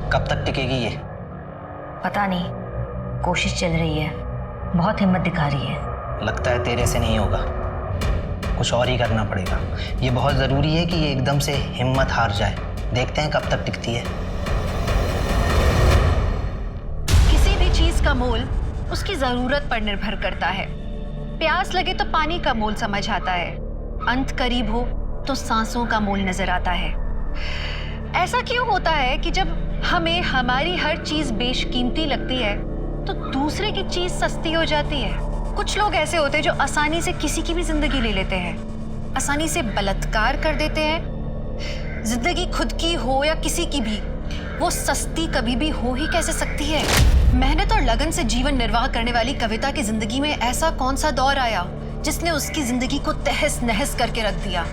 कब तक टिकेगी ये? पता नहीं, कोशिश चल रही है, बहुत हिम्मत दिखा रही है। लगता है तेरे से नहीं होगा, कुछ और ही करना पड़ेगा। ये बहुत ज़रूरी है कि ये एकदम से हिम्मत हार जाए। देखते हैं कब तक टिकती है। किसी भी चीज का मोल उसकी जरूरत पर निर्भर करता है। प्यास लगे तो पानी का मोल समझ आता है, अंत करीब हो तो सांसों का मोल नजर आता है। ऐसा क्यों होता है कि जब हमें हमारी हर चीज बेशकीमती लगती है तो दूसरे की चीज सस्ती हो जाती है? कुछ लोग ऐसे होते हैं जो आसानी से किसी की भी जिंदगी ले लेते हैं, आसानी से बलात्कार कर देते हैं। जिंदगी खुद की हो या किसी की भी, वो सस्ती कभी भी हो ही कैसे सकती है? मेहनत और लगन से जीवन निर्वाह करने वाली कविता की जिंदगी में ऐसा कौन सा दौर आया जिसने उसकी जिंदगी को तहस नहस करके रख दिया,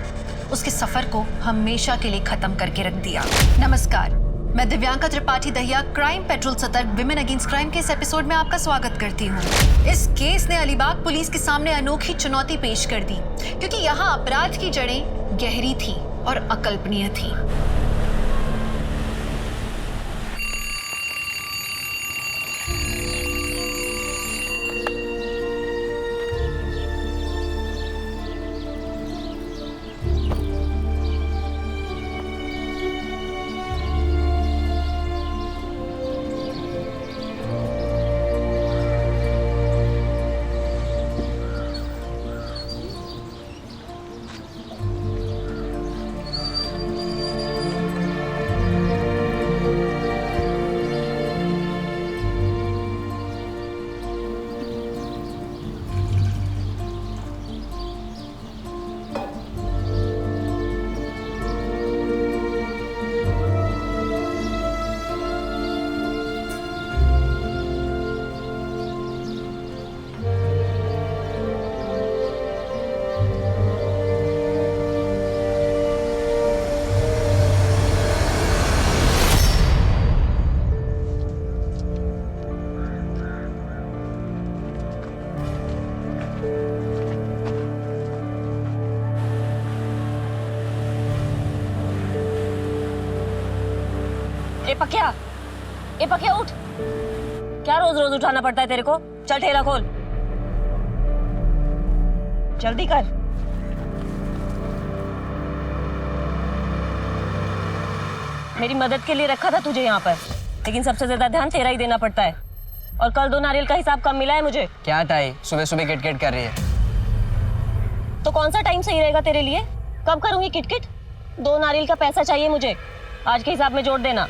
उसके सफर को हमेशा के लिए खत्म करके रख दिया। नमस्कार, मैं दिव्यांका त्रिपाठी दहिया क्राइम पेट्रोल सतर्क विमेन अगेंस्ट क्राइम के इस एपिसोड में आपका स्वागत करती हूँ। इस केस ने अलीबाग पुलिस के सामने अनोखी चुनौती पेश कर दी, क्योंकि यहाँ अपराध की जड़ें गहरी थी और अकल्पनीय थी। ए पकिया उठ। क्या रोज रोज उठाना पड़ता है तेरे को? चल ठेला खोल, जल्दी कर। मेरी मदद के लिए रखा था तुझे यहाँ पर, लेकिन सबसे ज्यादा ध्यान तेरा ही देना पड़ता है। और कल 2 नारियल का हिसाब कम मिला है मुझे। क्या टाई सुबह सुबह किटकिट कर रही है? तो कौन सा टाइम सही रहेगा तेरे लिए? कब करूंगी किटकिट? 2 नारियल का पैसा चाहिए मुझे, आज के हिसाब में जोड़ देना।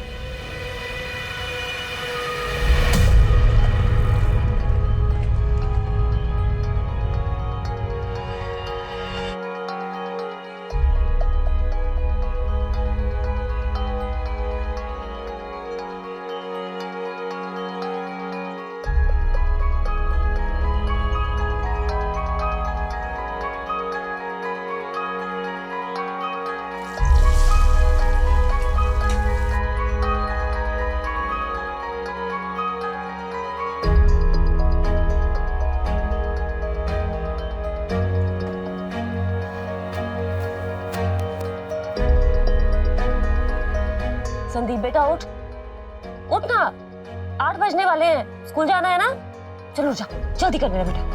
संदीप बेटा उठ, उठ ना, 8 बजने वाले हैं, स्कूल जाना है ना। चलो जा, जल्दी कर मेरा बेटा।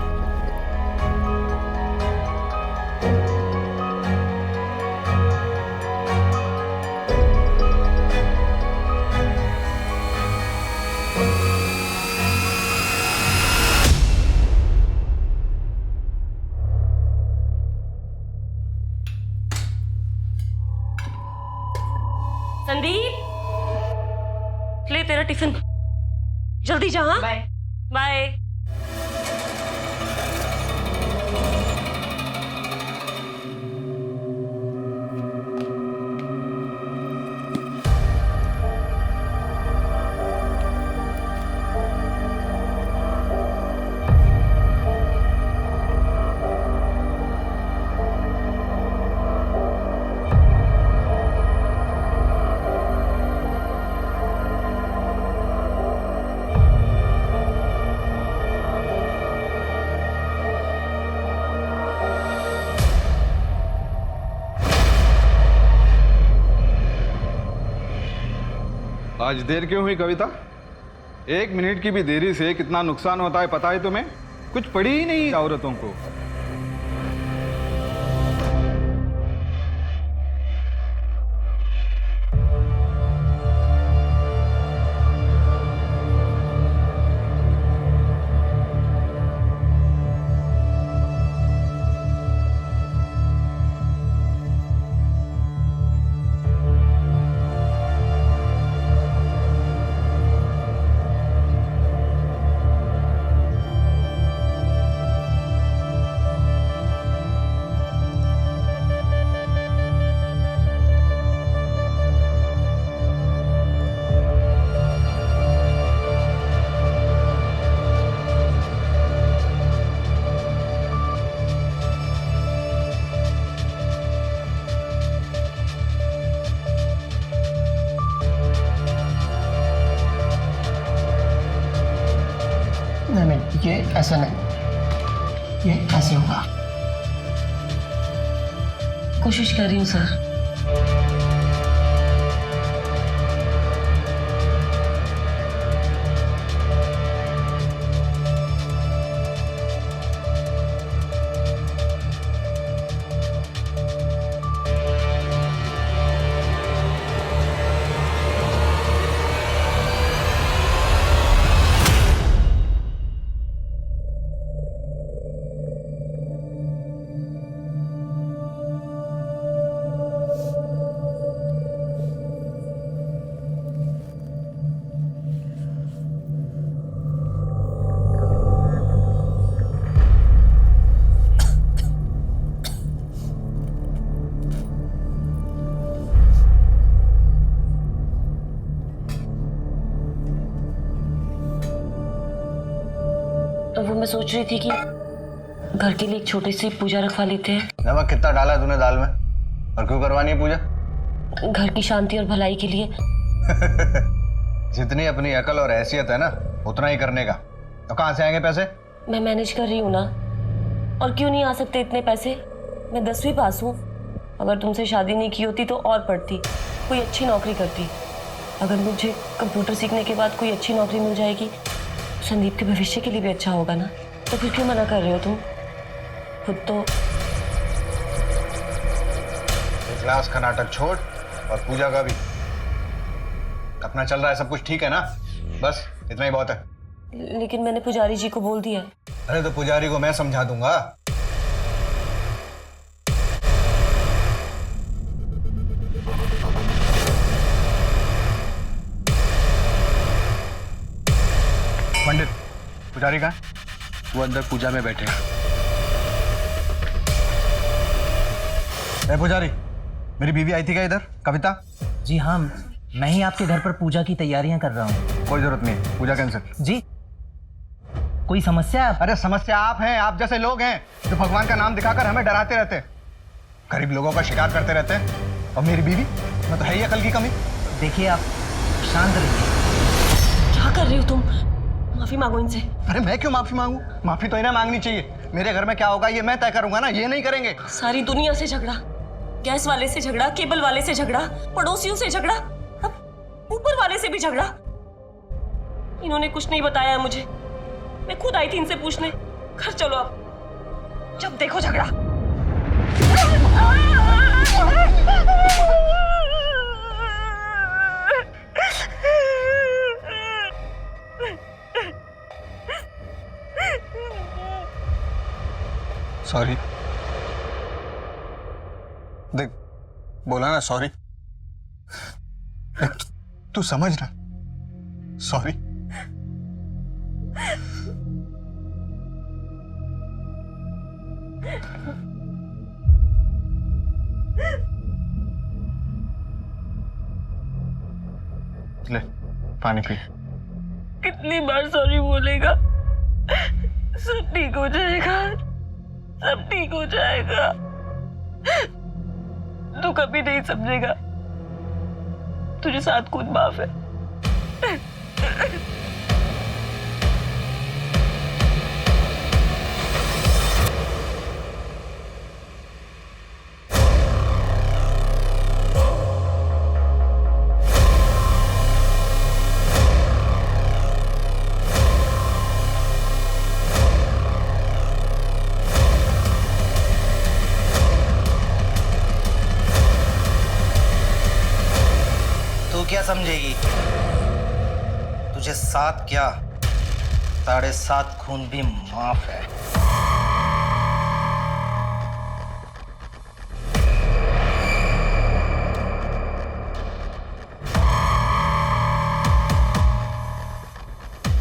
संदीप, ले तेरा टिफिन, जल्दी जा। हाँ बाय बाय। आज देर क्यों हुई कविता? 1 मिनट की भी देरी से कितना नुकसान होता है पता है तुम्हें? कुछ पड़ी ही नहीं औरतों को। नहीं, ये ऐसा नहीं, ये ऐसे होगा। कोशिश कर रही हूँ सर। तो वो मैं सोच रही थी कि घर के लिए एक छोटी सी पूजा रखवा लेते हैं। नमक कितना डाला है तूने दाल में? और क्यों करवानी है पूजा? घर की शांति और भलाई के लिए। जितनी अपनी अकल और हैसियत है ना, उतना ही करने का। तो कहाँ से आएंगे पैसे? मैं मैनेज कर रही हूँ ना। और क्यों नहीं आ सकते इतने पैसे? मैं 10वीं पास हूँ। अगर तुमसे शादी नहीं की होती तो और पढ़ती, कोई अच्छी नौकरी करती। अगर मुझे कंप्यूटर सीखने के बाद कोई अच्छी नौकरी मिल जाएगी, संदीप के भविष्य के लिए भी अच्छा होगा ना। तो फिर क्यों मना कर रहे हो तुम? खुद तो क्लास का नाटक छोड़ और पूजा का भी। अपना चल रहा है, सब कुछ ठीक है ना? बस इतना ही बहुत है। लेकिन मैंने पुजारी जी को बोल दिया। अरे तो पुजारी को मैं समझा दूंगा। पंडित, पुजारी कहाँ? वो अंदर पूजा में बैठे हैं। ए पुजारी, मेरी बीवी आई थी क्या इधर, कविता? जी हाँ, मैं ही आपके घर पर पूजा की तैयारियां कर रहा हूँ। कोई जरूरत नहीं, पूजा कैंसिल। जी, कोई समस्या है? अरे समस्या आप हैं, आप जैसे लोग हैं जो भगवान का नाम दिखाकर हमें डराते रहते हैं, गरीब लोगों का शिकार करते रहते हैं। और मेरी बीवी, मैं तो है ही अकल की कमी। देखिए आप शांत रहिए। क्या कर रहे हो तुम? माफी मांगो इनसे। अरे मैं क्यों माफी मांगू? माफी तो इन्हें मांगनी चाहिए। मेरे घर में क्या होगा ये मैं तय करूंगा ना, ये नहीं करेंगे। सारी दुनिया से झगड़ा, गैस वाले से झगड़ा, केबल वाले से झगड़ा, पड़ोसियों से झगड़ा, अब ऊपर वाले से भी झगड़ा। इन्होंने कुछ नहीं बताया है मुझे। मैं खुद आई थी इनसे पूछने। घर चलो अब, जब देखो झगड़ा। सॉरी। देख, बोला ना सॉरी। तू समझ ना, सॉरी। ले पानी पी। कितनी बार सॉरी बोलेगा? सब ठीक हो जाएगा, सब ठीक हो जाएगा। तू कभी नहीं समझेगा। तुझे 7 खून माफ है। समझेगी? तुझे 7 क्या 7.5 खून भी माफ है।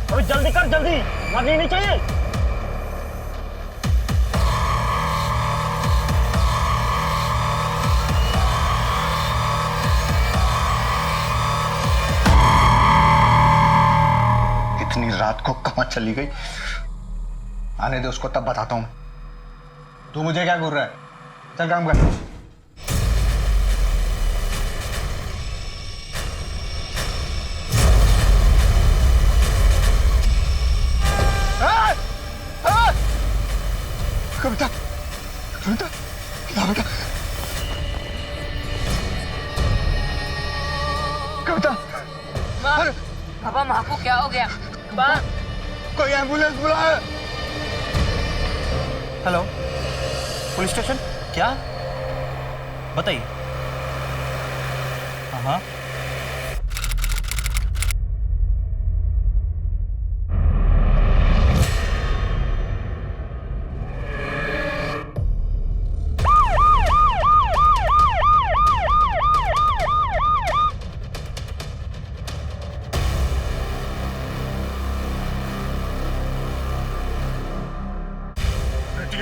अबे जल्दी कर, जल्दी, मरनी नहीं चाहिए। इतनी रात को कहाँ चली गई? आने दे उसको, तब बताता हूं। तू मुझे क्या घूर रहा है? चल काम कर। कविता, कविता, ना बेटा, कविता। अरे पापा, माँ को क्या हो गया? माँ, कोई एम्बुलेंस बुलाए। Hello, police station? क्या बताइए। हाँ,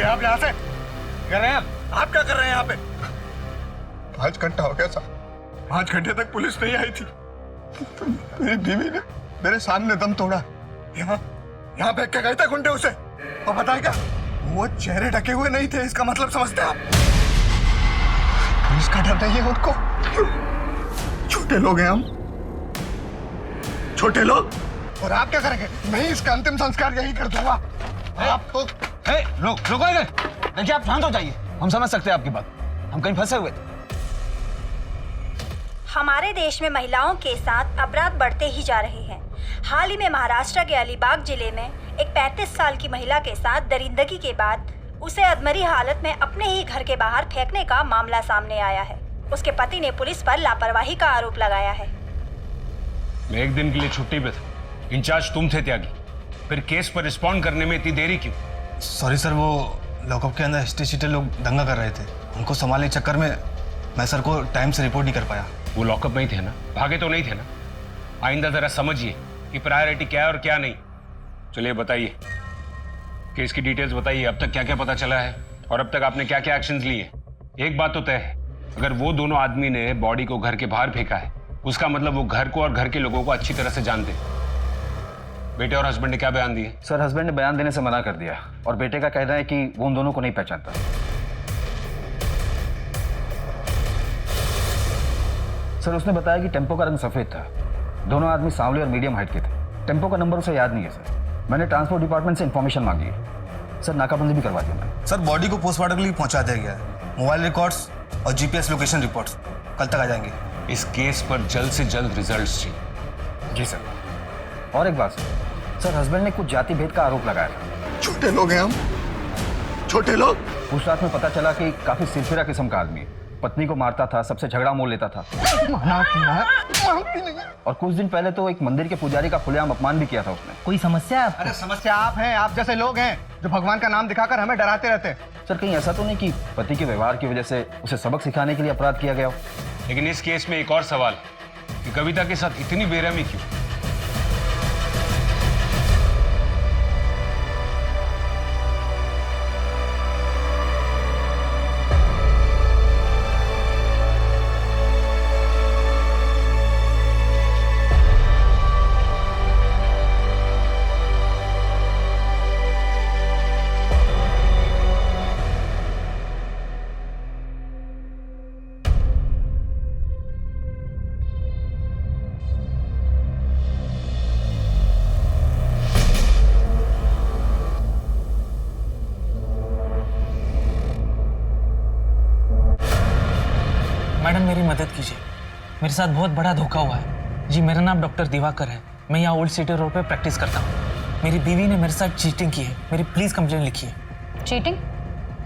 आप यहाँ से कर रहे हैं? आप क्या कर रहे हैं यहाँ पे? 5 घंटा हो गया साहब, 5 घंटे तक पुलिस नहीं आई थी। मेरी बीवी ने मेरे सामने दम तोड़ा। यहाँ फेंक के गए थे गुंडे उसे। और बताए क्या, वो चेहरे ढके हुए नहीं थे। इसका मतलब समझते हैं आप? पुलिस का डर नहीं है उनको। छोटे लोग हैं हम, छोटे लोग। और आप क्या करेंगे? मैं इसका अंतिम संस्कार यही कर दूंगा। आपको रुको इधर। देखिए, आप शांत हो जाइए। हम समझ सकते हैं आपकी बात, हम कहीं फंसे हुए थे। हमारे देश में महिलाओं के साथ अपराध बढ़ते ही जा रहे हैं। हाल ही में महाराष्ट्र के अलीबाग जिले में एक 35 साल की महिला के साथ दरिंदगी के बाद उसे अधमरी हालत में अपने ही घर के बाहर फेंकने का मामला सामने आया है। उसके पति ने पुलिस पर लापरवाही का आरोप लगाया है। मैं एक दिन के लिए छुट्टी पे था, इंचार्ज तुम थे त्यागी, फिर केस पर रिस्पॉन्ड करने में इतनी देरी क्यों? सॉरी सर, वो लॉकअप के अंदर हिस्ट्री लोग दंगा कर रहे थे, उनको संभालने के चक्कर में मैं सर को टाइम से रिपोर्ट नहीं कर पाया। वो लॉकअप में ही थे ना, भागे तो नहीं थे ना? आइंदा जरा समझिए कि प्रायोरिटी क्या है और क्या नहीं। चलिए बताइए, केस की डिटेल्स बताइए। अब तक क्या क्या पता चला है और अब तक आपने क्या क्या एक्शंस लिए? एक बात तो तय है, अगर वो दोनों आदमी ने बॉडी को घर के बाहर फेंका है, उसका मतलब वो घर को और घर के लोगों को अच्छी तरह से जानते हैं। बेटे और हस्बैंड ने क्या बयान दिए? सर, हस्बैंड ने बयान देने से मना कर दिया और बेटे का कहना है कि वो उन दोनों को नहीं पहचानता। सर, उसने बताया कि टेम्पो का रंग सफेद था, दोनों आदमी सांवले और मीडियम हाइट के थे। टेम्पो का नंबर उसे याद नहीं है सर। मैंने ट्रांसपोर्ट डिपार्टमेंट से इन्फॉर्मेशन मांगी है सर, नाकाबंदी भी करवा दी मैंने। सर, बॉडी को पोस्टमार्टम के लिए पहुंचा दिया गया है। मोबाइल रिकॉर्ड्स और जीपीएस लोकेशन रिपोर्ट्स कल तक आ जाएंगे। इस केस पर जल्द से जल्द रिजल्ट्स चाहिए। जी सर। और एक बात सर, हस्बैंड ने कुछ जाति भेद का आरोप लगाया था। छोटे लोग हैं हम, छोटे लोग। पूछताछ में पता चला कि काफी सिरफिरा किस्म का आदमी है, पत्नी को मारता था, सबसे झगड़ा मोल लेता था। और कुछ दिन पहले तो एक मंदिर के पुजारी का खुलेआम अपमान भी किया था उसने। कोई समस्या? अरे समस्या आप हैं, आप जैसे लोग हैं जो भगवान का नाम दिखाकर हमें डराते रहते हैं। सर, कहीं ऐसा तो नहीं कि पति के व्यवहार की वजह से उसे सबक सिखाने के लिए अपराध किया गया हो? लेकिन इस केस में एक और सवाल कि कविता के साथ इतनी बेरहमी क्यों? मैडम, मेरी मदद कीजिए, मेरे साथ बहुत बड़ा धोखा हुआ है। जी, मेरा नाम डॉक्टर दिवाकर है, मैं यहाँ ओल्ड सिटी रोड पे प्रैक्टिस करता हूँ। मेरी बीवी ने मेरे साथ चीटिंग की है, मेरी प्लीज कंप्लेन लिखिए। चीटिंग?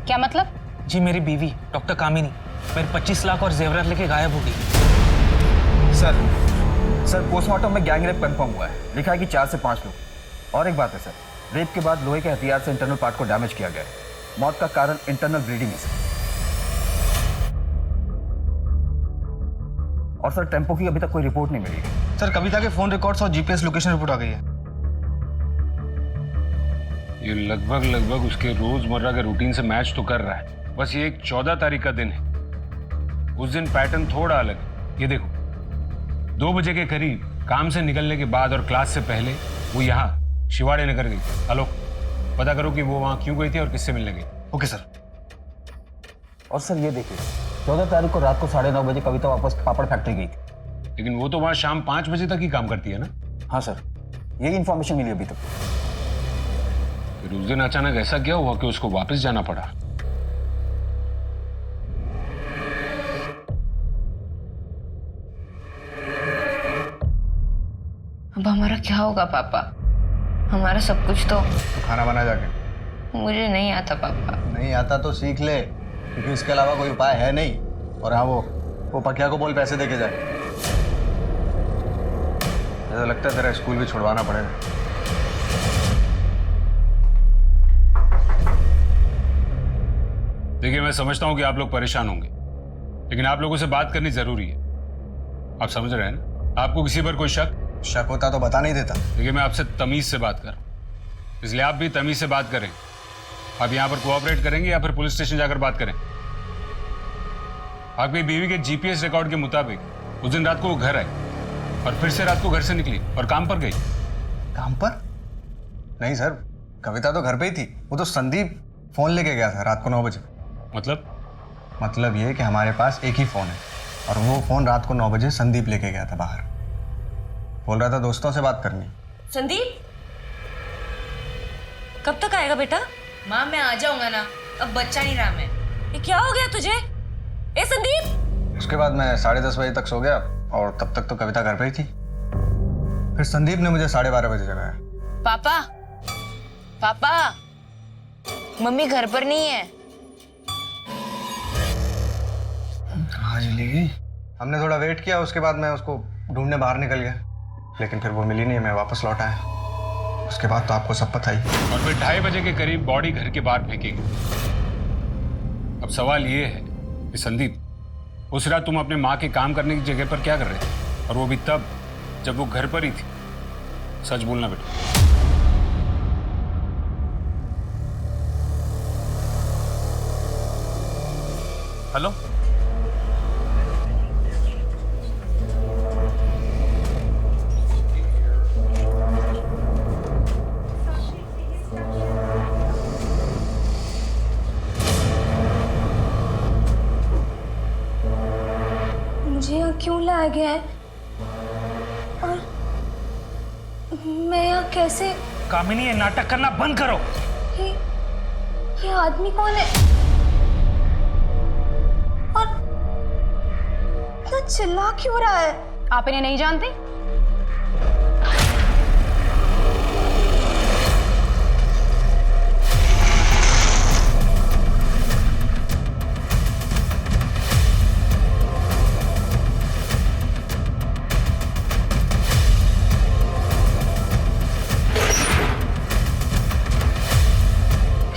क्या मतलब? जी, मेरी बीवी डॉक्टर कामिनी मेरे 25 लाख और जेवरात लेके गायब हो गई। सर, सर पोस्टमार्टम में गैंग रेप कंफर्म हुआ है, लिखा है कि 4 से 5 लोग। और एक बात है सर, रेप के बाद लोहे के हथियार से इंटरनल पार्ट को डैमेज किया गया है। मौत का कारण इंटरनल ब्लीडिंग है सर। और सर टेम्पो की अभी तक कोई रिपोर्ट नहीं मिली है। सर कविता के फोन रिकॉर्ड्स और जीपीएस लोकेशन रिपोर्ट आ गई है। ये लगभग उसके रोजमर्रा के रूटीन से मैच तो कर रहा है। बस ये एक 14 तारीख का दिन है। उस दिन पैटर्न थोड़ा अलग है। ये देखो 2 बजे के करीब काम से निकलने के बाद और क्लास से पहले वो यहाँ शिवाड़े नगर गई। आलोक पता करो कि वो वहाँ क्यों गई थी और किससे मिलने गई। Okay sir. और सर ये देखिए 14 तारीख को रात को 9:30 बजे कविता वापस पापड़ फैक्ट्री गई थी। लेकिन वो तो वहाँ शाम 5 बजे तक ही काम करती है ना। हाँ सर, यही इन्फॉर्मेशन मिली अभी तक। फिर उस दिन अचानक ऐसा क्या हुआ कि उसको वापस जाना पड़ा। अब हमारा क्या होगा पापा? हमारा सब कुछ तो खाना बना जाके। मुझे नहीं आता पापा। नहीं आता तो सीख ले, क्योंकि इसके अलावा कोई उपाय है नहीं। और हाँ वो पकिया को बोल पैसे देके जाए। ऐसा लगता है तेरा स्कूल भी छुड़वाना पड़ेगा। देखिए मैं समझता हूं कि आप लोग परेशान होंगे, लेकिन आप लोगों से बात करनी जरूरी है। आप समझ रहे हैं ना? आपको किसी पर कोई शक होता तो बता नहीं देता। देखिए मैं आपसे तमीज से बात कर रहा हूं, इसलिए आप भी तमीज से बात करें। आप यहाँ पर कोऑपरेट करेंगे या फिर पुलिस स्टेशन जाकर बात करें? आपकी बीवी के जीपीएस रिकॉर्ड के मुताबिक उस दिन रात को वो घर आई और फिर से रात को घर से निकली और काम पर गई। काम पर? नहीं सर, कविता तो घर पे ही थी। वो तो संदीप फोन लेके गया था रात को 9 बजे। मतलब ये कि हमारे पास एक ही फोन है और वो फोन रात को 9 बजे संदीप लेके गया था बाहर। बोल रहा था दोस्तों से बात करनी। संदीप कब तक आएगा बेटा? माँ मैं आ जाऊंगा ना, अब बच्चा नहीं रहा मैं। ये क्या हो गया तुझे? ए संदीप! उसके बाद मैं 10:30 बजे तक सो गया और तब तक तो कविता घर पे ही थी। फिर संदीप ने मुझे 12:30 बजे जगाया। पापा पापा मम्मी घर पर नहीं है। कहाँ चली गई? हमने थोड़ा वेट किया, उसके बाद मैं उसको ढूंढने बाहर निकल गया, लेकिन फिर वो मिली नहीं। मैं वापस लौट आया। उसके बाद तो आपको सब पता ही। और फिर 2:30 बजे के करीब बॉडी घर के बाहर फेंकी गई। अब सवाल ये है कि संदीप उस रात तुम अपने माँ के काम करने की जगह पर क्या कर रहे थे, और वो भी तब जब वो घर पर ही थी? सच बोलना बेटा। हेलो मुझे यहाँ क्यों लाया गया है और मैं यहाँ कैसे? कामिनी ये नाटक करना बंद करो। ये आदमी कौन है और इतना चिल्ला क्यों रहा है? आप इन्हें नहीं जानते?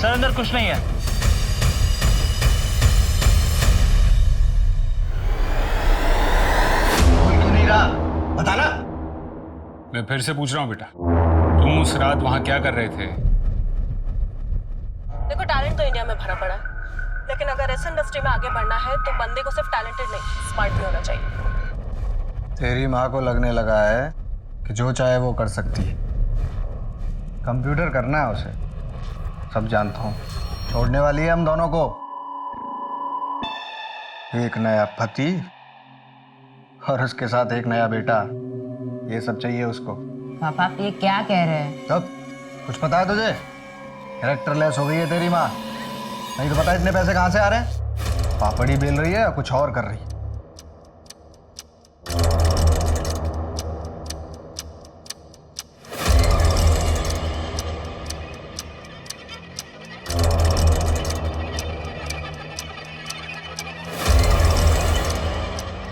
सर अंदर कुछ नहीं है। क्यों नहीं रहा? बताना। मैं फिर से पूछ रहा हूँ बेटा, तुम उस रात वहां क्या कर रहे थे? देखो टैलेंट तो इंडिया में भरा पड़ा है, लेकिन अगर इस इंडस्ट्री में आगे बढ़ना है तो बंदे को सिर्फ टैलेंटेड नहीं स्मार्ट भी होना चाहिए। तेरी माँ को लगने लगा है कि जो चाहे वो कर सकती है। कंप्यूटर करना है उसे, सब जानता हूँ। छोड़ने वाली है हम दोनों को। एक नया पति और उसके साथ एक नया बेटा, ये सब चाहिए उसको। पापा आप ये क्या कह रहे हैं? तब कुछ पता है तुझे? कैरेक्टर लेस हो गई है तेरी माँ। नहीं तो पता इतने पैसे कहाँ से आ रहे हैं? पापड़ी बेल रही है या कुछ और कर रही है?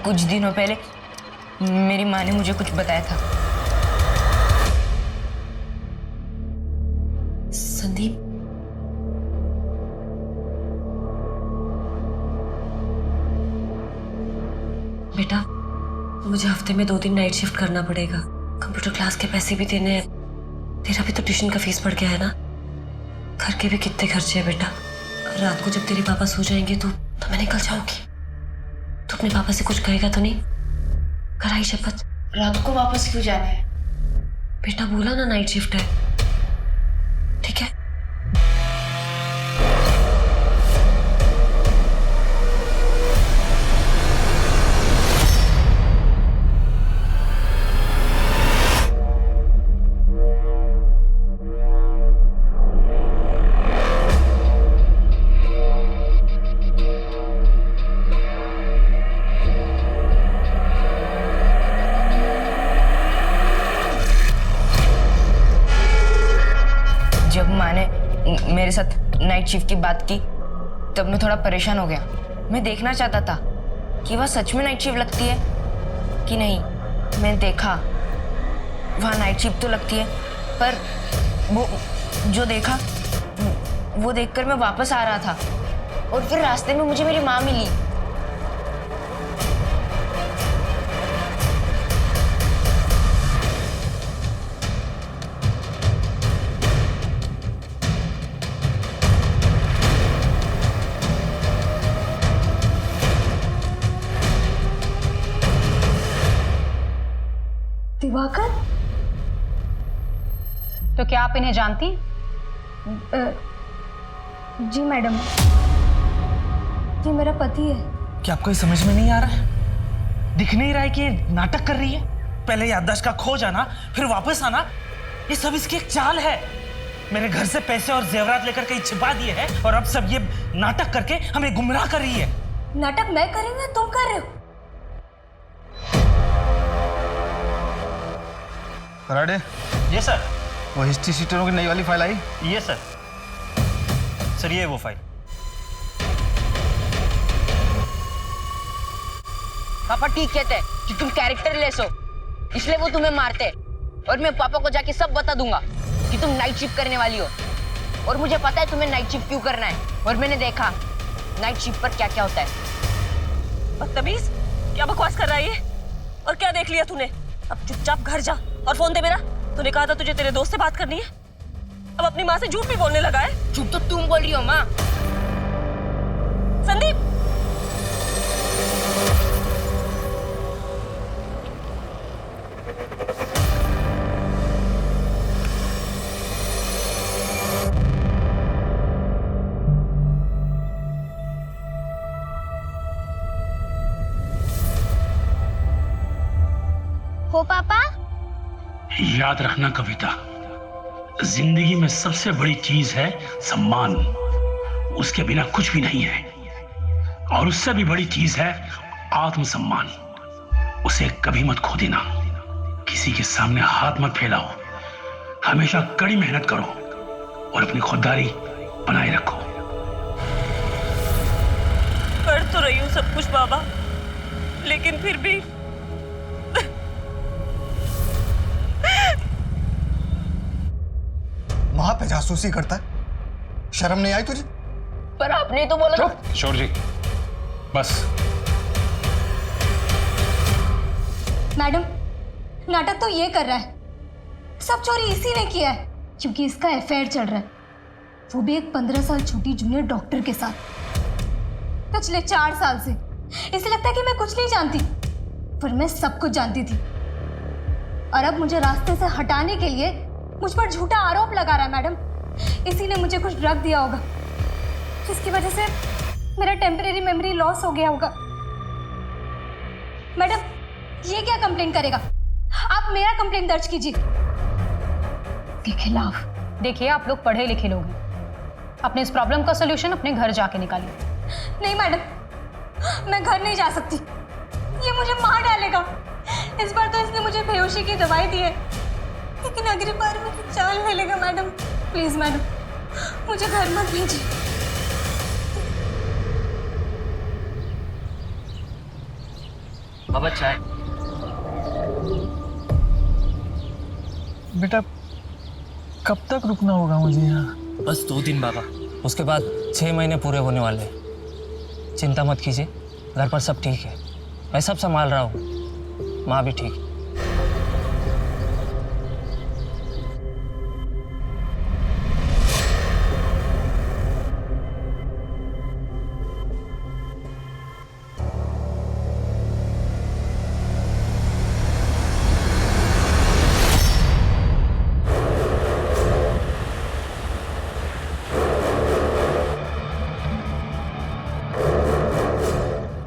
कुछ दिनों पहले मेरी माँ ने मुझे कुछ बताया था। संदीप, बेटा मुझे हफ्ते में 2 दिन नाइट शिफ्ट करना पड़ेगा। कंप्यूटर क्लास के पैसे भी देने हैं, तेरा भी तो ट्यूशन का फीस बढ़ गया है ना। घर के भी कितने खर्चे हैं बेटा। रात को जब तेरे पापा सो जाएंगे तो मैं निकल जाऊंगी। तू अपने पापा से कुछ कहेगा तो नहीं? कराई शपथ। रात को वापस क्यों जाना है? बेटा बोला ना नाइट शिफ्ट है, ठीक है? जब माँ ने मेरे साथ नाइट शिफ्ट की बात की तब मैं थोड़ा परेशान हो गया। मैं देखना चाहता था कि वह सच में नाइट शिफ्ट लगती है कि नहीं। मैंने देखा वहाँ नाइट शिफ्ट तो लगती है, पर वो जो देखा वो देखकर मैं वापस आ रहा था और फिर रास्ते में मुझे मेरी माँ मिली। दिवाकर? तो क्या आप इन्हें जानती हैं? जी मैडम, ये मेरा पति है। क्या आपको ये समझ में नहीं आ रहा है? दिख नहीं रहा है कि ये नाटक कर रही है? पहले याददाश्त का खो जाना, फिर वापस आना, ये सब इसकी एक चाल है। मेरे घर से पैसे और जेवरात लेकर कहीं छिपा दिए हैं और अब सब ये नाटक करके हमें गुमराह कर रही है। नाटक मैं कर रही हूँ या तुम कर रहे हो? कराड़े, ये सर। वो हिस्ट्री शीटरों की नई वाली फाइल आई? ये सर। सर ये वो फाइल। पापा ठीक कहते हैं कि तुम कैरेक्टर लेस हो, इसलिए वो तुम्हें मारते हैं। और मैं पापा को जाके सब बता दूंगा कि तुम नाइट शिफ्ट करने वाली हो। और मुझे पता है तुम्हें नाइट शिफ्ट क्यों करना है, और मैंने देखा नाइट शिफ्ट पर क्या क्या होता है। बदतमीज, क्या बकवास कर रहा है ये? और क्या देख लिया तूने? अब चुपचाप घर जा और फोन दे मेरा। तूने कहा था तुझे तेरे दोस्त से बात करनी है, अब अपनी माँ से झूठ भी बोलने लगा है। झूठ तो तुम बोल रही हो माँ। संदीप, हो पापा? याद रखना कविता, जिंदगी में सबसे बड़ी चीज है सम्मान। उसके बिना कुछ भी नहीं है। और उससे भी बड़ी चीज है आत्मसम्मान। उसे कभी मत खो देना। किसी के सामने हाथ मत फैलाओ। हमेशा कड़ी मेहनत करो और अपनी खुददारी बनाए रखो। कर तो रही हूँ सब कुछ बाबा, लेकिन फिर भी वहां पे जासूसी करता है, शर्म नहीं आई तुझे? पर आपने तो बोला। चुप शोर जी, बस। मैडम, नाटक तो ये कर रहा है। सब चोरी इसी ने किया है, क्योंकि इसका अफेयर चल रहा है, वो भी एक 15 साल छोटी जूनियर डॉक्टर के साथ। पिछले 4 साल से इसे लगता है कि मैं कुछ नहीं जानती, पर मैं सब कुछ जानती थी। और अब मुझे रास्ते से हटाने के लिए मुझ पर झूठा आरोप लगा रहा है। मैडम, इसी ने मुझे कुछ ड्रग दिया होगा, जिसकी वजह से मेरा टेम्परेरी मेमोरी लॉस हो गया होगा। मैडम, ये क्या कंप्लेंट करेगा? आप मेरा कंप्लेंट दर्ज कीजिए के खिलाफ। देखिए, आप लोग पढ़े लिखे लोग हैं, अपने इस प्रॉब्लम का सोल्यूशन अपने घर जाके निकालिए। नहीं मैडम, मैं घर नहीं जा सकती, ये मुझे मार डालेगा। इस बार तो इसने मुझे बेहोशी की दवाई दी है, लेकिन अगली बार मुझे जान ले लेगा। मैडम प्लीज मैडम, मुझे घर मत भेजिए। बाबा चाय। बेटा कब तक रुकना होगा मुझे यहाँ? बस 2 दिन बाबा, उसके बाद 6 महीने पूरे होने वाले हैं। चिंता मत कीजिए, घर पर सब ठीक है, मैं सब संभाल रहा हूँ, माँ भी ठीक है।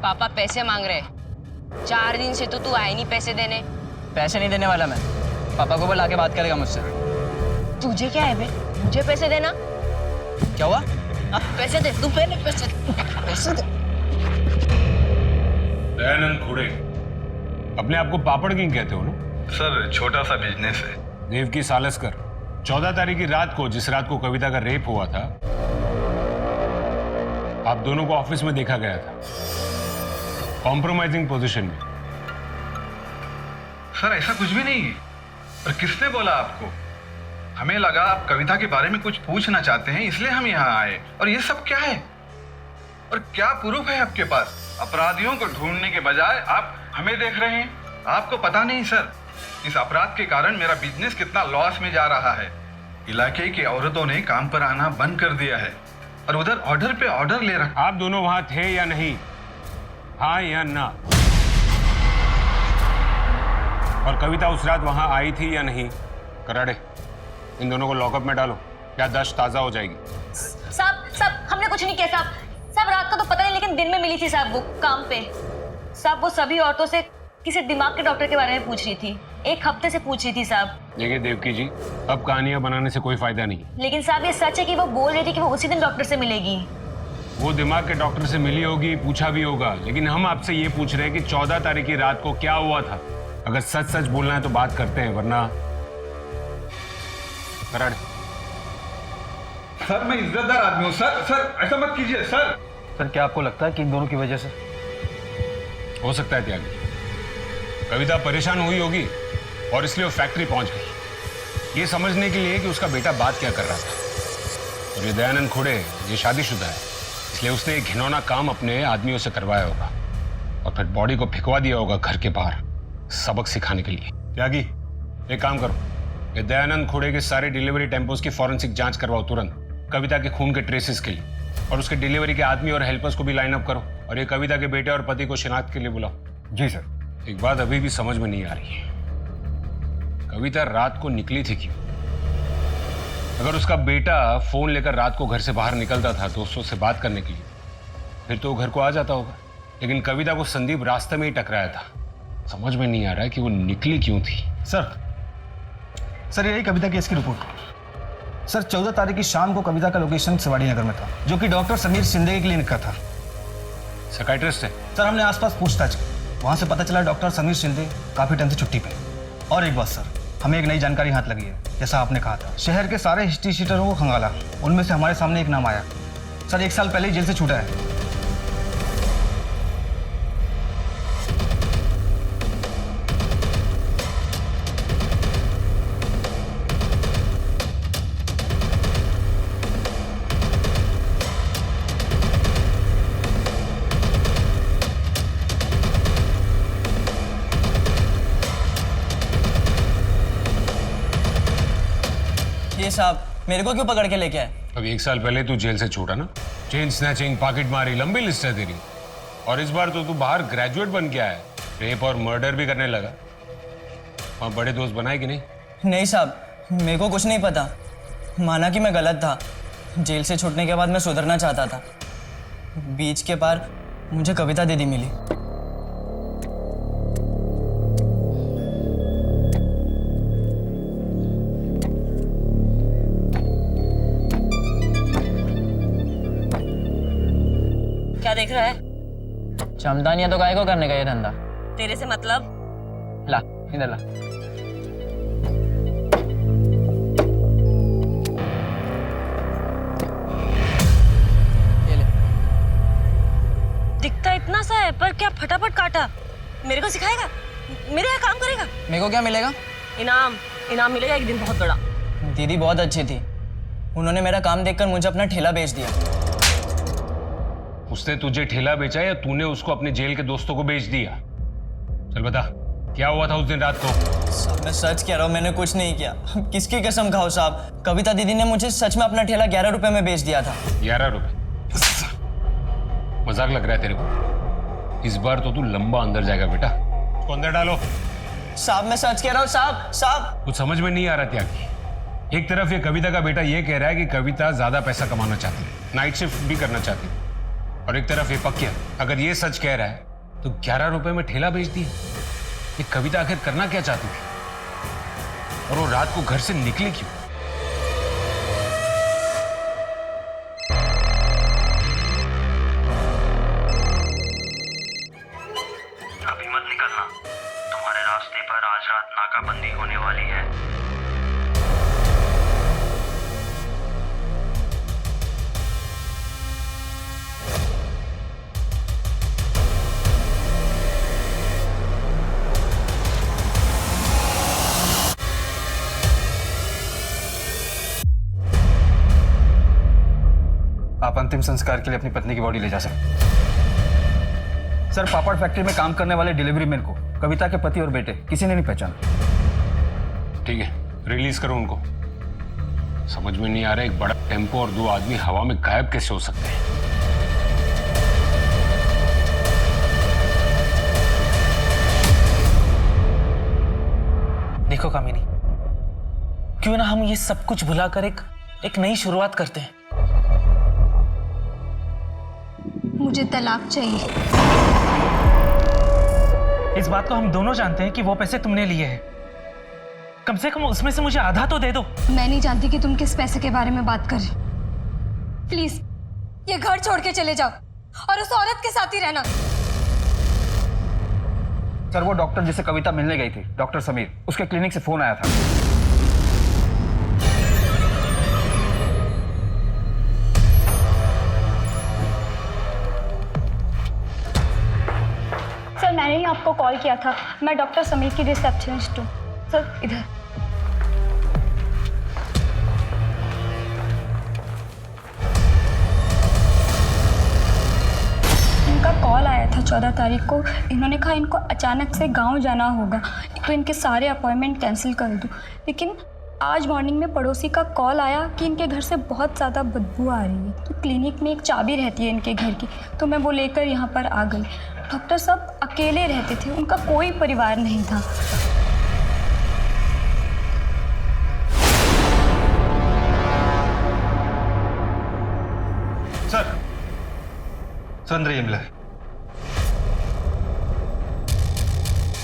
पापा पैसे मांग रहे, 4 दिन से तो तू आए नहीं पैसे देने। पैसे नहीं देने वाला मैं, पापा को बुला के बात करेगा मुझसे। तुझे क्या है बे, मुझे पैसे देना। क्या हुआ? पैसे दे, तू पहले पैसे दे। दयानंद खुड़े, अपने आप को पापड़ किंग कहते हो ना? सर छोटा सा बिजनेस है। देवकी सालस्कर, 14 तारीख की रात को, जिस रात को कविता का रेप हुआ था, आप दोनों को ऑफिस में देखा गया था, कॉम्प्रोमाइजिंग पोजीशन में। सर ऐसा कुछ भी नहीं। और किसने बोला आपको? हमें लगा आप कविता के बारे में कुछ पूछना चाहते हैं, इसलिए हम यहाँ आए। और ये सब क्या है? और क्या प्रूफ है आपके पास? अपराधियों को ढूंढने के बजाय आप हमें देख रहे हैं। आपको पता नहीं सर, इस अपराध के कारण मेरा बिजनेस कितना लॉस में जा रहा है। इलाके की औरतों ने काम पर आना बंद कर दिया है और उधर ऑर्डर पे ऑर्डर ले रहा। आप दोनों वहां थे या नहीं? हाँ या ना? और कविता उस रात वहां आई थी या नहीं? कराड़े, इन दोनों को लॉकअप में डालो, याददाश्त ताजा हो जाएगी। साहब हमने कुछ नहीं किया साहब, रात का तो पता नहीं, लेकिन दिन में मिली थी साहब वो काम पे। साहब वो सभी औरतों से किसी दिमाग के डॉक्टर के बारे में पूछ रही थी, 1 हफ्ते से पूछ रही थी साहब। देखिए देवकी जी, अब कहानियां बनाने से कोई फायदा नहीं। लेकिन साहब ये सच है कि वो बोल रही थी कि वो उसी दिन डॉक्टर से मिलेगी। वो दिमाग के डॉक्टर से मिली होगी, पूछा भी होगा, लेकिन हम आपसे ये पूछ रहे हैं कि 14 तारीख की रात को क्या हुआ था। अगर सच सच बोलना है तो बात करते हैं, वरना कराड़े। सर मैं इज्जतदार आदमी हूँ सर ऐसा मत कीजिए सर। सर क्या आपको लगता है कि इन दोनों की वजह से? हो सकता है त्यागी, कविता परेशान हुई होगी और इसलिए वो फैक्ट्री पहुंच गई, ये समझने के लिए कि उसका बेटा बात क्या कर रहा था। और ये दयानंद खुड़े, ये शादीशुदा है, इसलिए उसने एक घिनौना काम अपने आदमियों से करवाया होगा और फिर बॉडी को फेंकवा दिया होगा घर के बाहर, सबक सिखाने के लिए। त्यागी, एक काम करो, ये दयानंद खुड़े के सारे डिलीवरी टेम्पोस की फॉरेंसिक जांच करवाओ तुरंत, कविता के खून के ट्रेसेस के लिए, और उसके डिलीवरी के आदमी और हेल्पर्स को भी लाइन अप करो, और ये कविता के बेटे और पति को शिनाख्त के लिए बुलाओ। जी सर। एक बात अभी भी समझ में नहीं आ रही है, कविता रात को निकली थी क्यों? अगर उसका बेटा फोन लेकर रात को घर से बाहर निकलता था दोस्तों से बात करने के लिए, फिर तो वो घर को आ जाता होगा, लेकिन कविता को संदीप रास्ते में ही टकराया था। समझ में नहीं आ रहा है कि वो निकली क्यों थी। सर यही कविता की इसकी रिपोर्ट। सर 14 तारीख की शाम को कविता का लोकेशन शिवाड़ी नगर में था, जो कि डॉक्टर समीर शिंदे के क्लिनिक का था। साइकियाट्रिस्ट है? सर हमने आसपास पूछताछ की, वहां से पता चला डॉक्टर समीर शिंदे काफी टाइम से छुट्टी पे। और एक बात सर, हमें एक नई जानकारी हाथ लगी है। जैसा आपने कहा था, शहर के सारे हिस्ट्री शीटरों को खंगाला, उनमें से हमारे सामने एक नाम आया। सर 1 साल पहले ही जेल से छूटा है। ये साहब मेरे को क्यों पकड़ के लेके आए? अब 1 साल पहले तू जेल से छूटा ना, चेन स्नैचिंग, पॉकेट मारी, लंबी लिस्ट है तेरी। और इस बार तो तू बाहर ग्रेजुएट बन के आया, रेप और मर्डर भी करने लगा। वहाँ बड़े दोस्त बनाए कि नहीं? नहीं साहब, मेरे को कुछ नहीं पता, माना कि मैं गलत था। जेल से छूटने के बाद मैं सुधरना चाहता था। बीच के पार मुझे कविता दीदी मिली। क्या देख रहा है? चमदा नहीं है तो काहे को करने का ये धंधा? तेरे से मतलब? ला इधर ला। ये ले। दिखता इतना सा है, पर क्या फटाफट काटा। मेरे को सिखाएगा? मेरे यहाँ काम करेगा? मेरे को क्या मिलेगा? इनाम इनाम मिलेगा एक दिन बहुत बड़ा। दीदी बहुत अच्छी थी, उन्होंने मेरा काम देखकर मुझे अपना ठेला बेच दिया। उसने तुझे ठेला बेचा या तूने उसको अपने जेल के दोस्तों को बेच दिया? चल बता, क्या हुआ था उस दिन रात को? साहब मैं सच कह रहा हूँ, मैंने कुछ नहीं किया। किसकी कसम खाओ साहब, कविता दीदी ने मुझे सच में अपना ठेला 11 रुपए में बेच दिया था। 11 रुपए? मजाक लग रहा है तेरे को? इस बार तो तू लंबा अंदर जाएगा बेटा। उसको अंदर डालो। साहब मैं सच कह रहा हूँ साहब। साहब कुछ समझ में नहीं आ रहा त्यागी। एक तरफ ये कविता का बेटा ये कह रहा है कि कविता ज्यादा पैसा कमाना चाहती है, नाइट शिफ्ट भी करना चाहती है, और एक तरफ ये पक्या अगर ये सच कह रहा है तो 11 रुपए में ठेला बेच दिया। ये कविता आखिर करना क्या चाहती थी, और वो रात को घर से निकली क्यों? अभी मत निकलना, तुम्हारे रास्ते पर आज रात नाकाबंदी होने वाली है। आप अंतिम संस्कार के लिए अपनी पत्नी की बॉडी ले जा सकते। सर, पापड़ फैक्ट्री में काम करने वाले डिलीवरी मैन को कविता के पति और बेटे किसी ने नहीं पहचाना। ठीक है, रिलीज करो उनको। समझ में नहीं आ रहा एक बड़ा टेम्पो और 2 आदमी हवा में गायब कैसे हो सकते हैं। देखो कामिनी, क्यों ना हम ये सब कुछ भुलाकर एक नई शुरुआत करते हैं। मुझे तलाक चाहिए। इस बात को हम दोनों जानते हैं कि वो पैसे तुमने लिए हैं। कम से कम उसमें से मुझे आधा तो दे दो। मैं नहीं जानती कि तुम किस पैसे के बारे में बात कर रहे। प्लीज ये घर छोड़ के चले जाओ और उस औरत के साथ ही रहना। सर, वो डॉक्टर जिसे कविता मिलने गई थी, डॉक्टर समीर, उसके क्लिनिक से फोन आया था। सर मैंने ही आपको कॉल किया था, मैं डॉक्टर समीर की रिसेप्शनिस्ट हूँ। सर इधर। इनका कॉल आया था 14 तारीख को। इन्होंने कहा इनको अचानक से गांव जाना होगा तो इनके सारे अपॉइंटमेंट कैंसिल कर दूँ, लेकिन आज मॉर्निंग में पड़ोसी का कॉल आया कि इनके घर से बहुत ज़्यादा बदबू आ रही है। तो क्लिनिक में एक चाबी रहती है इनके घर की, तो मैं वो लेकर यहाँ पर आ गई। डॉक्टर साहब अकेले रहते थे, उनका कोई परिवार नहीं था। सर अंदर ये मिला है।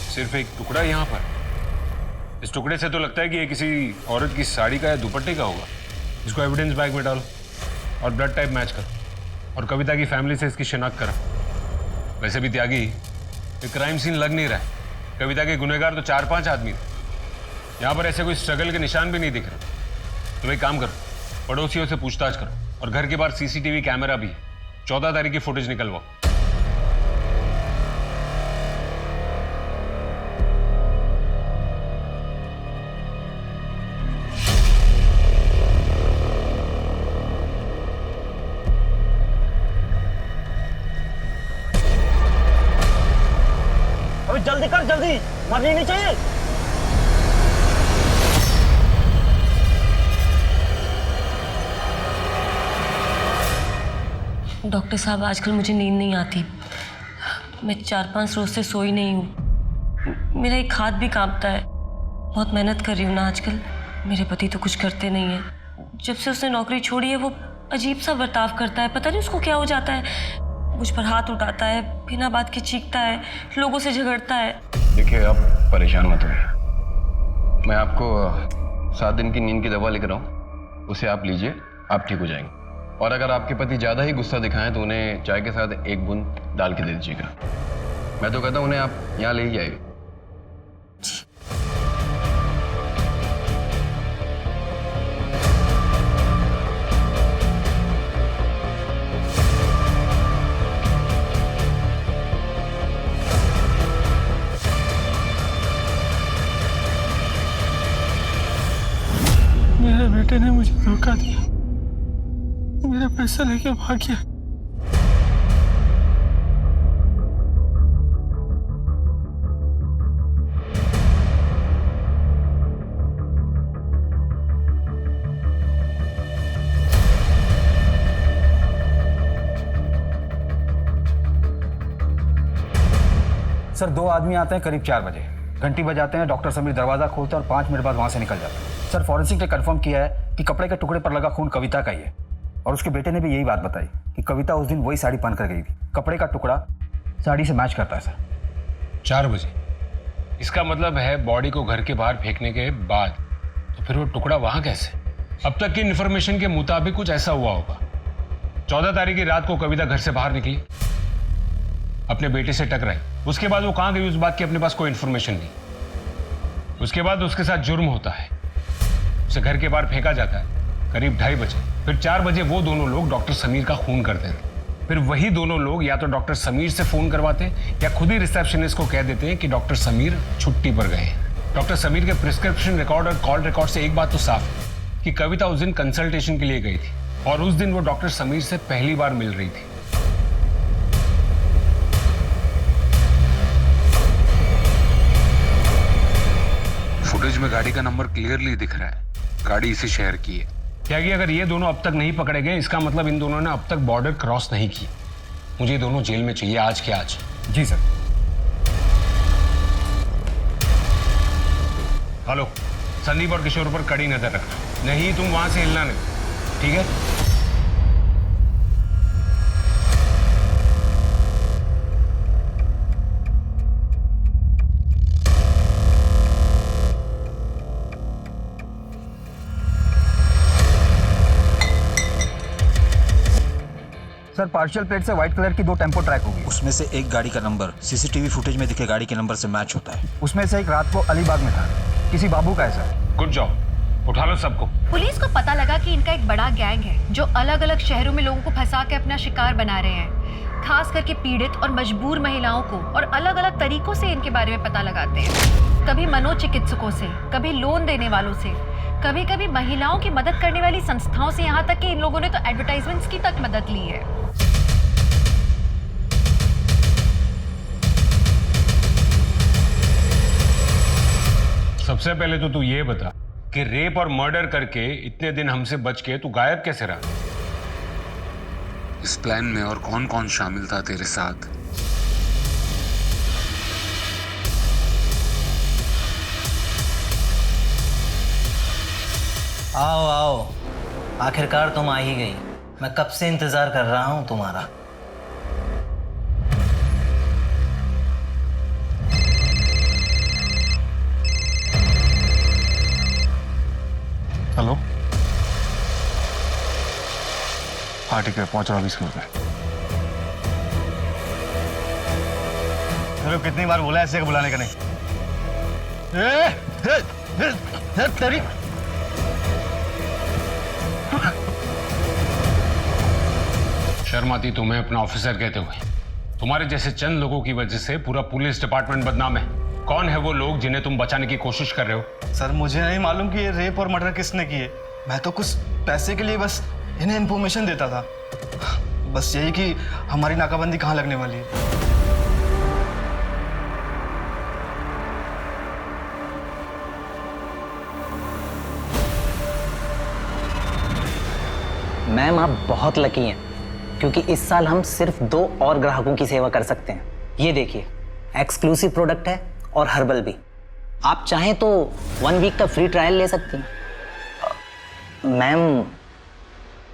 सिर्फ एक टुकड़ा यहाँ पर? इस टुकड़े से तो लगता है कि ये किसी औरत की साड़ी का या दुपट्टे का होगा। इसको एविडेंस बैग में डालो और ब्लड टाइप मैच करो और कविता की फैमिली से इसकी शिनाख्त करो। वैसे भी त्यागी, ये क्राइम सीन लग नहीं रहा है। कविता के गुनहगार तो 4-5 आदमी थे। यहाँ पर ऐसे कोई स्ट्रगल के निशान भी नहीं दिख रहे। तो एक काम करो, पड़ोसियों से पूछताछ करो और घर के बाहर सीसीटीवी कैमरा भी है। 14 तारीख की फुटेज निकलवाओ। अभी जल्दी कर, जल्दी, मरनी नहीं चाहिए। डॉक्टर साहब आजकल मुझे नींद नहीं आती। मैं 4-5 रोज से सोई नहीं हूँ। मेरा एक हाथ भी कांपता है। बहुत मेहनत कर रही हूँ ना आजकल। मेरे पति तो कुछ करते नहीं हैं। जब से उसने नौकरी छोड़ी है वो अजीब सा बर्ताव करता है। पता नहीं उसको क्या हो जाता है। मुझ पर हाथ उठाता है, बिना बात के चीखता है, लोगों से झगड़ता है। देखिए आप परेशान मत होइए। मैं आपको 7 दिन की नींद की दवा लिख रहा हूँ, उसे आप लीजिए, आप ठीक हो जाएंगे। और अगर आपके पति ज़्यादा ही गुस्सा दिखाएं तो उन्हें चाय के साथ 1 बूंद डाल के दे दीजिएगा। मैं तो कहता हूँ उन्हें आप यहाँ ले ही आइए। मेरे बेटे ने मुझे धोखा दिया, मेरा पैसा लेके भाग गया। सर 2 आदमी आते हैं करीब 4 बजे, घंटी बजाते हैं, डॉक्टर समीर दरवाजा खोलते हैं और 5 मिनट बाद वहां से निकल जाते हैं। सर फॉरेंसिक ने कंफर्म किया है कि कपड़े के टुकड़े पर लगा खून कविता का ही है और उसके बेटे ने भी यही बात बताई कि कविता उस दिन वही साड़ी पहन कर गई थी। कपड़े का टुकड़ा साड़ी से मैच करता है सर। 4 बजे? इसका मतलब है बॉडी को घर के बाहर फेंकने के बाद, तो फिर वो टुकड़ा वहां कैसे? अब तक की इन्फॉर्मेशन के मुताबिक कुछ ऐसा हुआ होगा। 14 तारीख की रात को कविता घर से बाहर निकली, अपने बेटे से टकराई, उसके बाद वो कहां गई उस बात की अपने पास कोई इंफॉर्मेशन नहीं। उसके बाद उसके साथ जुर्म होता है, उसे घर के बाहर फेंका जाता है करीब 2:30 बजे। फिर 4 बजे वो दोनों लोग डॉक्टर समीर का खून करते हैं। फिर वही दोनों लोग या तो डॉक्टर समीर से फोन करवाते हैं या खुद ही रिसेप्शनिस्ट को कह देते हैं कि डॉक्टर समीर छुट्टी पर गए हैं। डॉक्टर समीर के प्रिस्क्रिप्शन रिकॉर्ड और कॉल रिकॉर्ड से एक बात तो साफ है कि कविता उस दिन कंसल्टेशन के लिए गई थी और उस दिन वो डॉक्टर समीर से पहली बार मिल रही थी। फुटेज में गाड़ी का नंबर क्लियरली दिख रहा है, गाड़ी इसी शहर की है। क्या कि अगर ये दोनों अब तक नहीं पकड़े गए, इसका मतलब इन दोनों ने अब तक बॉर्डर क्रॉस नहीं की। मुझे ये दोनों जेल में चाहिए आज के आज। जी सर। हेलो, संदीप और किशोर पर कड़ी नजर रखना, नहीं तुम वहां से हिलना नहीं, ठीक है? सर पार्शियल प्लेट से व्हाइट कलर की 2 टेम्पो ट्रैक होगी। उसमें से एक गाड़ी का नंबर सीसीटीवी फुटेज में दिखे गाड़ी के नंबर से मैच होता है। उसमें से एक रात को अलीबाग में था, किसी बाबू का है सर। गुड जॉब, उठा लो सबको। पुलिस को पता लगा कि इनका एक बड़ा गैंग है जो अलग अलग शहरों में लोगों को फंसा के अपना शिकार बना रहे हैं। खास करके पीड़ित और मजबूर महिलाओं को और अलग अलग तरीकों से इनके बारे में पता लगाते हैं। कभी मनोचिकित्सकों से, कभी लोन देने वालों से, कभी कभी महिलाओं की मदद करने वाली संस्थाओं से, यहाँ तक कि इन लोगों ने तो एडवर्टाइजमेंट्स की तक मदद ली है। सबसे पहले तो तू ये बता कि रेप और मर्डर करके इतने दिन हमसे बच के तू गायब कैसे रहा? इस प्लान में और कौन कौन शामिल था तेरे साथ? आओ आओ, आखिरकार तुम आ ही गई। मैं कब से इंतजार कर रहा हूं तुम्हारा। हेलो, हाँ ठीक है, पहुंच रहा हूँ 20 मिनट में। चलो कितनी बार बोला ऐसे बुलाने का नहीं। तेरी शर्म आती तुम्हें अपना ऑफिसर कहते हुए? तुम्हारे जैसे चंद लोगों की वजह से पूरा पुलिस डिपार्टमेंट बदनाम है। कौन है वो लोग जिन्हें तुम बचाने की कोशिश कर रहे हो? सर मुझे नहीं मालूम कि ये रेप और मर्डर किसने किए। मैं तो कुछ पैसे के लिए बस इन्हें इन्फॉर्मेशन देता था, बस यही कि हमारी नाकाबंदी कहाँ लगने वाली है। मैम आप बहुत लकी हैं क्योंकि इस साल हम सिर्फ 2 और ग्राहकों की सेवा कर सकते हैं। ये देखिए, एक्सक्लूसिव प्रोडक्ट है और हर्बल भी। आप चाहें तो 1 वीक का फ्री ट्रायल ले सकती हैं। मैम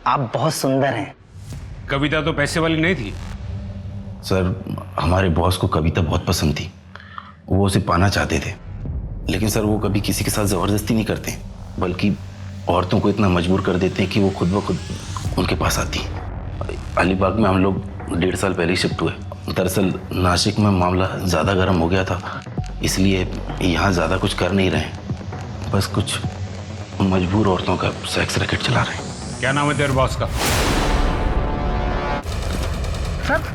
आप बहुत सुंदर हैं। कविता तो पैसे वाली नहीं थी। सर हमारे बॉस को कविता बहुत पसंद थी, वो उसे पाना चाहते थे, लेकिन सर वो कभी किसी के साथ ज़बरदस्ती नहीं करते, बल्कि औरतों को इतना मजबूर कर देते हैं कि वो खुद ब खुद उनके पास आती हैं। अलीबाग में हम लोग 1.5 साल पहले ही शिफ्ट हुए। दरअसल नासिक में मामला ज़्यादा गर्म हो गया था, इसलिए यहाँ ज़्यादा कुछ कर नहीं रहे, बस कुछ मजबूर औरतों का सेक्स रैकेट चला रहे हैं। क्या नाम है तेरे बॉस का? सर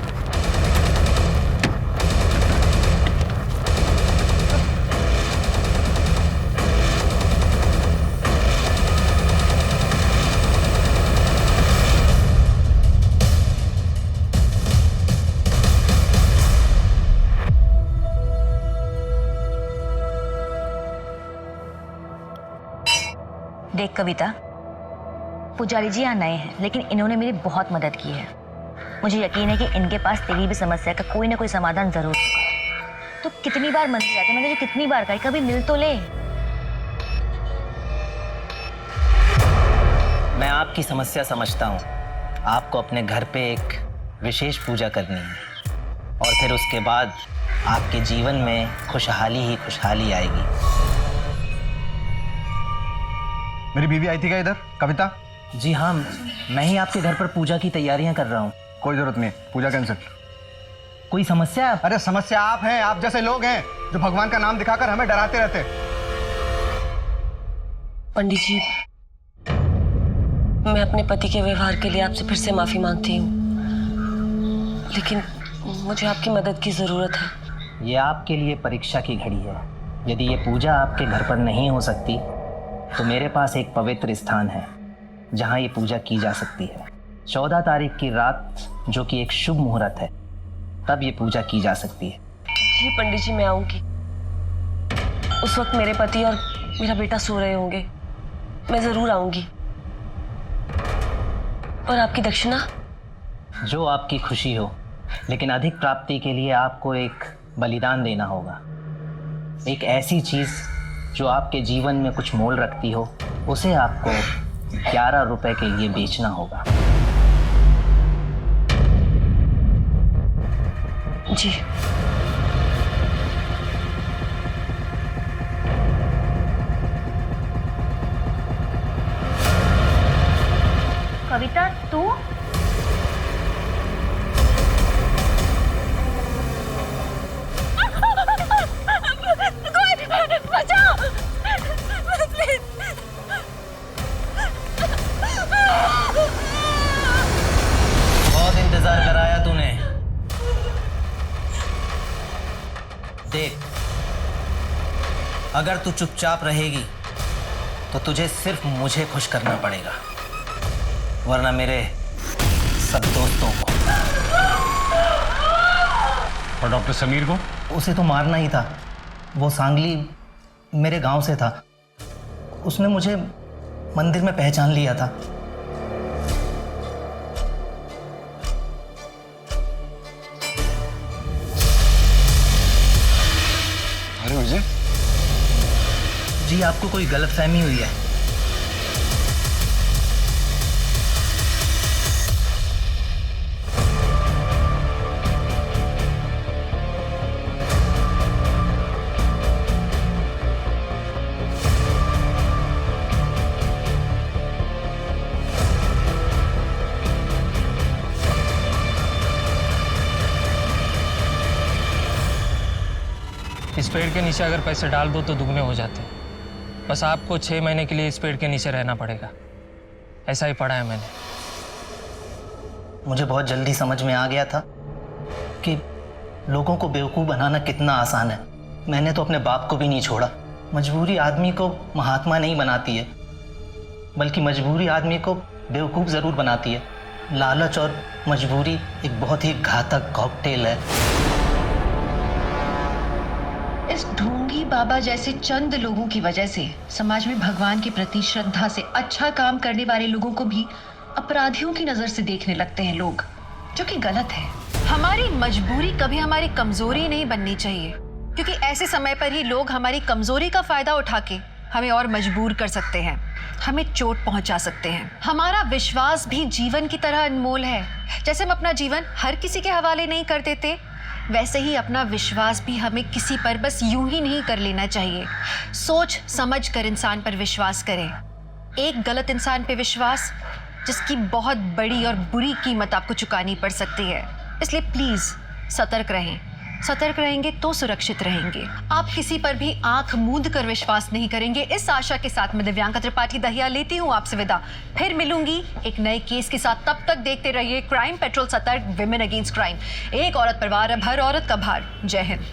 देख कविता, पुजारी जी यहाँ नए हैं, लेकिन इन्होंने मेरी बहुत मदद की है। मुझे यकीन है कि इनके पास तेरी भी समस्या का कोई ना कोई समाधान जरूर होगा। तो कितनी बार मंदिर जाते, मैंने तुझे कितनी बार कही, कभी मिल तो ले। मैं आपकी समस्या समझता हूँ। आपको अपने घर पे एक विशेष पूजा करनी है और फिर उसके बाद आपके जीवन में खुशहाली ही खुशहाली आएगी। मेरी बीवी आई थी क्या इधर, कविता? जी हाँ, मैं ही आपके घर पर पूजा की तैयारियां कर रहा हूँ। कोई जरूरत नहीं, पूजा कैंसिल। कोई समस्या? अरे समस्या आप हैं, आप जैसे लोग हैं जो भगवान का नाम दिखाकर हमें डराते रहते। पंडित जी, मैं अपने पति के व्यवहार के लिए आपसे फिर से माफी मांगती हूँ, लेकिन मुझे आपकी मदद की जरूरत है। ये आपके लिए परीक्षा की घड़ी है। यदि ये पूजा आपके घर पर नहीं हो सकती तो मेरे पास एक पवित्र स्थान है जहाँ ये पूजा की जा सकती है। 14 तारीख की रात, जो कि एक शुभ मुहूर्त है, तब ये पूजा की जा सकती है। जी पंडित जी, मैं आऊंगी। उस वक्त मेरे पति और मेरा बेटा सो रहे होंगे। मैं जरूर आऊंगी। और आपकी दक्षिणा? जो आपकी खुशी हो, लेकिन अधिक प्राप्ति के लिए आपको एक बलिदान देना होगा। एक ऐसी चीज जो आपके जीवन में कुछ मोल रखती हो, उसे आपको 11 रुपए के लिए बेचना होगा। जी। कविता, तू? बचाओ! बहुत इंतजार कराया तूने। देख, अगर तू चुपचाप रहेगी तो तुझे सिर्फ मुझे खुश करना पड़ेगा, वरना मेरे सब दोस्तों को। और डॉक्टर समीर को? उसे तो मारना ही था। वो सांगली मेरे गांव से था। उसने मुझे मंदिर में पहचान लिया था। अरे विजय जी, आपको कोई गलतफहमी हुई है। इस पेड़ के नीचे अगर पैसे डाल दो तो दुगने हो जाते हैं। बस आपको 6 महीने के लिए इस पेड़ के नीचे रहना पड़ेगा। ऐसा ही पढ़ा है मैंने। मुझे बहुत जल्दी समझ में आ गया था कि लोगों को बेवकूफ़ बनाना कितना आसान है। मैंने तो अपने बाप को भी नहीं छोड़ा। मजबूरी आदमी को महात्मा नहीं बनाती है, बल्कि मजबूरी आदमी को बेवकूफ़ ज़रूर बनाती है। लालच और मजबूरी एक बहुत ही घातक कॉकटेल है। इस ढोंगी बाबा जैसे चंद लोगों की वजह से समाज में भगवान के प्रति श्रद्धा से अच्छा काम करने वाले लोगों को भी अपराधियों की नजर से देखने लगते हैं लोग, जो कि गलत है। हमारी मजबूरी कभी हमारी कमजोरी नहीं बननी चाहिए, क्योंकि ऐसे समय पर ही लोग हमारी कमजोरी का फायदा उठा के हमें और मजबूर कर सकते हैं, हमें चोट पहुंचा सकते हैं। हमारा विश्वास भी जीवन की तरह अनमोल है। जैसे हम अपना जीवन हर किसी के हवाले नहीं कर देते, वैसे ही अपना विश्वास भी हमें किसी पर बस यूं ही नहीं कर लेना चाहिए। सोच समझ कर इंसान पर विश्वास करें। एक गलत इंसान पे विश्वास, जिसकी बहुत बड़ी और बुरी कीमत आपको चुकानी पड़ सकती है। इसलिए प्लीज सतर्क रहें। सतर्क रहेंगे तो सुरक्षित रहेंगे। आप किसी पर भी आंख मूंद कर विश्वास नहीं करेंगे। इस आशा के साथ मैं दिव्यांका त्रिपाठी दहिया लेती हूँ आपसे विदा। फिर मिलूंगी एक नए केस के साथ। तब तक देखते रहिए क्राइम पेट्रोल, सतर्क, विमेन अगेंस्ट क्राइम। एक औरत पर वार, हर औरत का भार। जय हिंद।